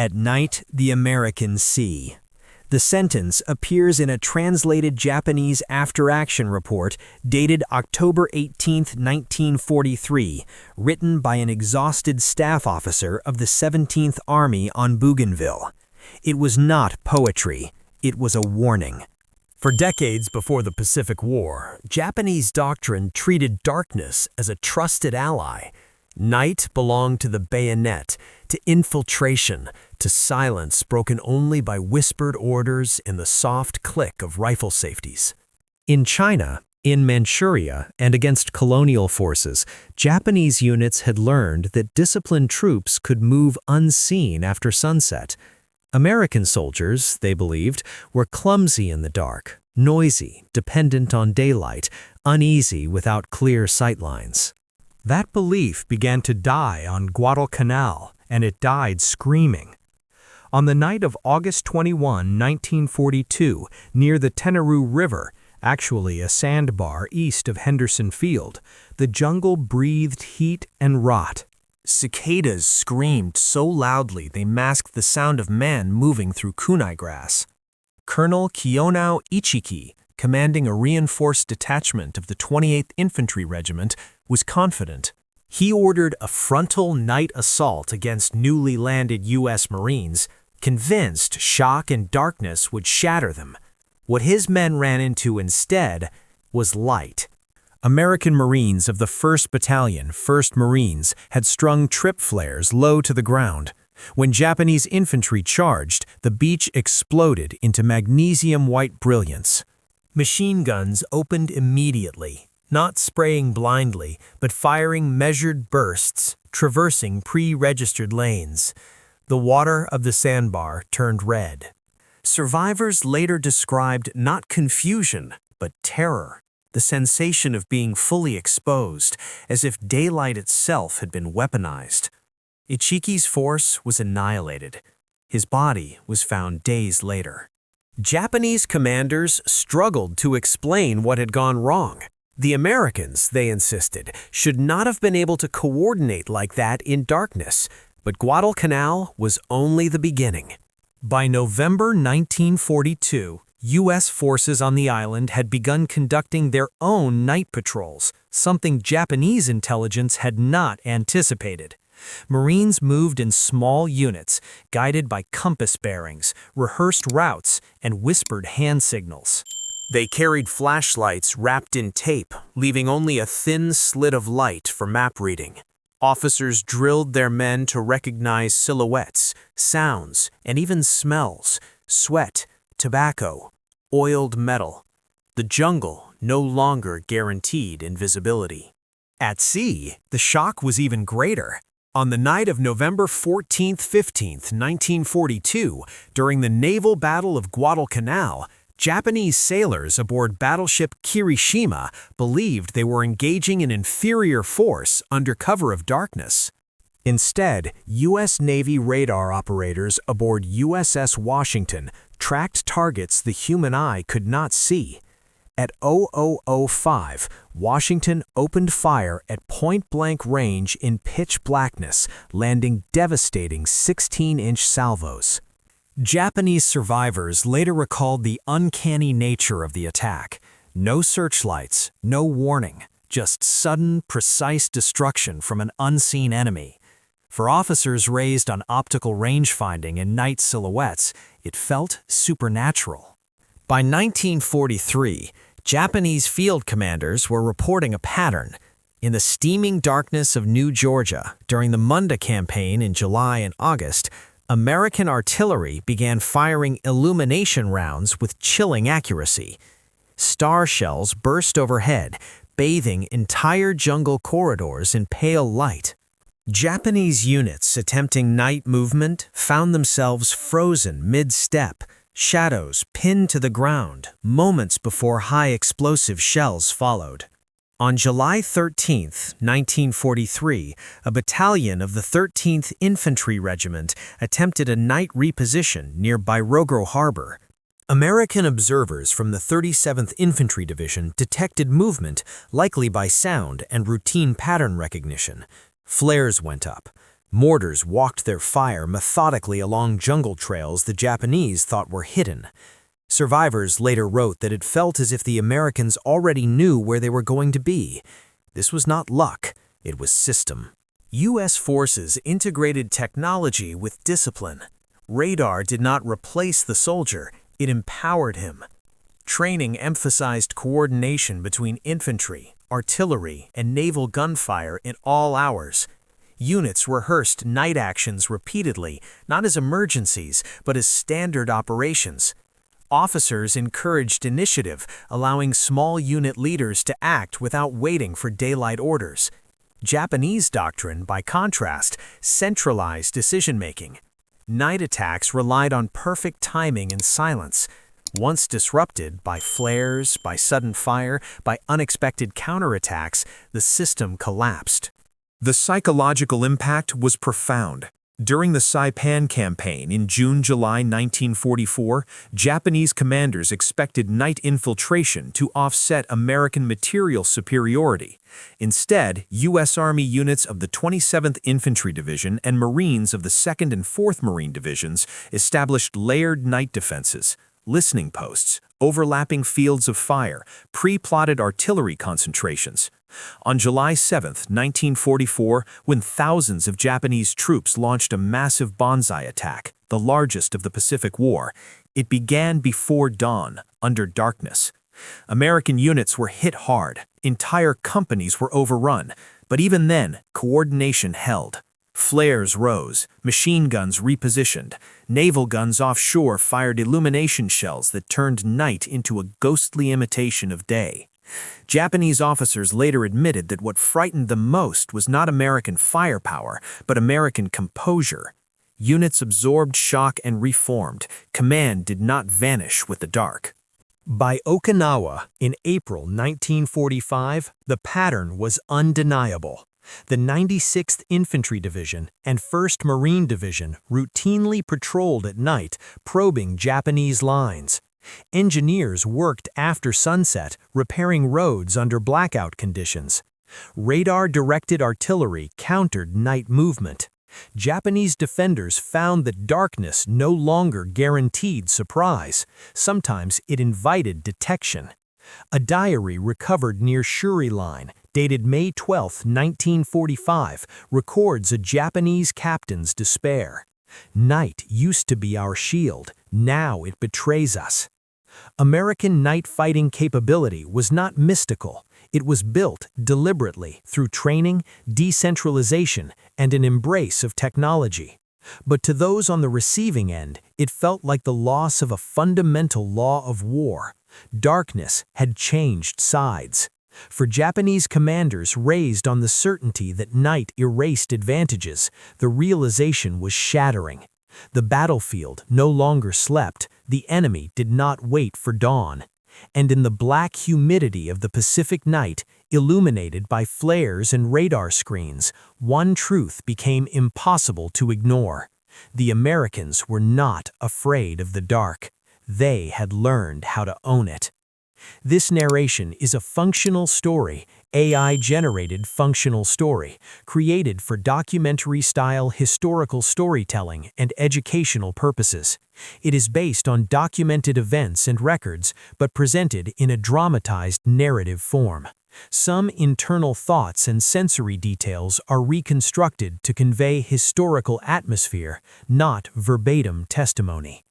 At night, the American sea. The sentence appears in a translated Japanese after-action report dated October 18, 1943, written by an exhausted staff officer of the 17th Army on Bougainville. It was not poetry, it was a warning. For decades before the Pacific War, Japanese doctrine treated darkness as a trusted ally. Night belonged to the bayonet, to infiltration, to silence broken only by whispered orders and the soft click of rifle safeties. In China, in Manchuria, and against colonial forces, Japanese units had learned that disciplined troops could move unseen after sunset. American soldiers, they believed, were clumsy in the dark, noisy, dependent on daylight, uneasy without clear sightlines. That belief began to die on Guadalcanal, and it died screaming. On the night of August 21, 1942, near the Tenarue River, actually a sandbar east of Henderson Field, the jungle breathed heat and rot. Cicadas screamed so loudly they masked the sound of men moving through kunai grass. Colonel Kiyonao Ichiki, commanding a reinforced detachment of the 28th Infantry Regiment, was confident. He ordered a frontal night assault against newly landed U.S. Marines, convinced shock and darkness would shatter them. What his men ran into instead was light. American Marines of the 1st Battalion, 1st Marines, had strung trip flares low to the ground. When Japanese infantry charged, the beach exploded into magnesium-white brilliance. Machine guns opened immediately, not spraying blindly, but firing measured bursts, traversing pre-registered lanes. The water of the sandbar turned red. Survivors later described not confusion, but terror, the sensation of being fully exposed, as if daylight itself had been weaponized. Ichiki's force was annihilated. His body was found days later. Japanese commanders struggled to explain what had gone wrong. The Americans, they insisted, should not have been able to coordinate like that in darkness, but Guadalcanal was only the beginning. By November 1942, U.S. forces on the island had begun conducting their own night patrols, something Japanese intelligence had not anticipated. Marines moved in small units, guided by compass bearings, rehearsed routes, and whispered hand signals. They carried flashlights wrapped in tape, leaving only a thin slit of light for map reading. Officers drilled their men to recognize silhouettes, sounds, and even smells: sweat, tobacco, oiled metal. The jungle no longer guaranteed invisibility. At sea, the shock was even greater. On the night of November 14–15, 1942, during the naval battle of Guadalcanal, Japanese sailors aboard battleship Kirishima believed they were engaging an inferior force under cover of darkness. Instead, U.S. Navy radar operators aboard USS Washington tracked targets the human eye could not see. At 00:05, Washington opened fire at point-blank range in pitch blackness, landing devastating 16-inch salvos. Japanese survivors later recalled the uncanny nature of the attack. No searchlights, no warning, just sudden, precise destruction from an unseen enemy. For officers raised on optical range-finding and night silhouettes, it felt supernatural. By 1943, Japanese field commanders were reporting a pattern. In the steaming darkness of New Georgia, during the Munda campaign in July and August, American artillery began firing illumination rounds with chilling accuracy. Star shells burst overhead, bathing entire jungle corridors in pale light. Japanese units attempting night movement found themselves frozen mid-step, shadows pinned to the ground moments before high-explosive shells followed. On July 13, 1943, a battalion of the 13th Infantry Regiment attempted a night reposition near Bairogro Harbor. American observers from the 37th Infantry Division detected movement, likely by sound and routine pattern recognition. Flares went up. Mortars walked their fire methodically along jungle trails the Japanese thought were hidden. Survivors later wrote that it felt as if the Americans already knew where they were going to be. This was not luck, it was system. U.S. forces integrated technology with discipline. Radar did not replace the soldier, it empowered him. Training emphasized coordination between infantry, artillery, and naval gunfire in all hours. Units rehearsed night actions repeatedly, not as emergencies, but as standard operations. Officers encouraged initiative, allowing small unit leaders to act without waiting for daylight orders. Japanese doctrine, by contrast, centralized decision-making. Night attacks relied on perfect timing and silence. Once disrupted by flares, by sudden fire, by unexpected counterattacks, the system collapsed. The psychological impact was profound. During the Saipan campaign in June-July 1944, Japanese commanders expected night infiltration to offset American material superiority. Instead, U.S. Army units of the 27th Infantry Division and Marines of the 2nd and 4th Marine Divisions established layered night defenses, listening posts, overlapping fields of fire, pre-plotted artillery concentrations. On July 7, 1944, when thousands of Japanese troops launched a massive banzai attack, the largest of the Pacific War, it began before dawn, under darkness. American units were hit hard, entire companies were overrun, but even then, coordination held. Flares rose, machine guns repositioned, naval guns offshore fired illumination shells that turned night into a ghostly imitation of day. Japanese officers later admitted that what frightened them most was not American firepower, but American composure. Units absorbed shock and reformed. Command did not vanish with the dark. By Okinawa, in April 1945, the pattern was undeniable. The 96th Infantry Division and 1st Marine Division routinely patrolled at night, probing Japanese lines. Engineers worked after sunset, repairing roads under blackout conditions. Radar-directed artillery countered night movement. Japanese defenders found that darkness no longer guaranteed surprise. Sometimes it invited detection. A diary recovered near Shuri Line, dated May 12, 1945, records a Japanese captain's despair. Night used to be our shield, now it betrays us. American night fighting capability was not mystical. It was built deliberately through training, decentralization, and an embrace of technology. But to those on the receiving end, it felt like the loss of a fundamental law of war. Darkness had changed sides. For Japanese commanders raised on the certainty that night erased advantages, the realization was shattering. The battlefield no longer slept, the enemy did not wait for dawn. And in the black humidity of the Pacific night, illuminated by flares and radar screens, one truth became impossible to ignore. The Americans were not afraid of the dark. They had learned how to own it. This narration is a functional story, AI-generated functional story, created for documentary-style historical storytelling and educational purposes. It is based on documented events and records, but presented in a dramatized narrative form. Some internal thoughts and sensory details are reconstructed to convey historical atmosphere, not verbatim testimony.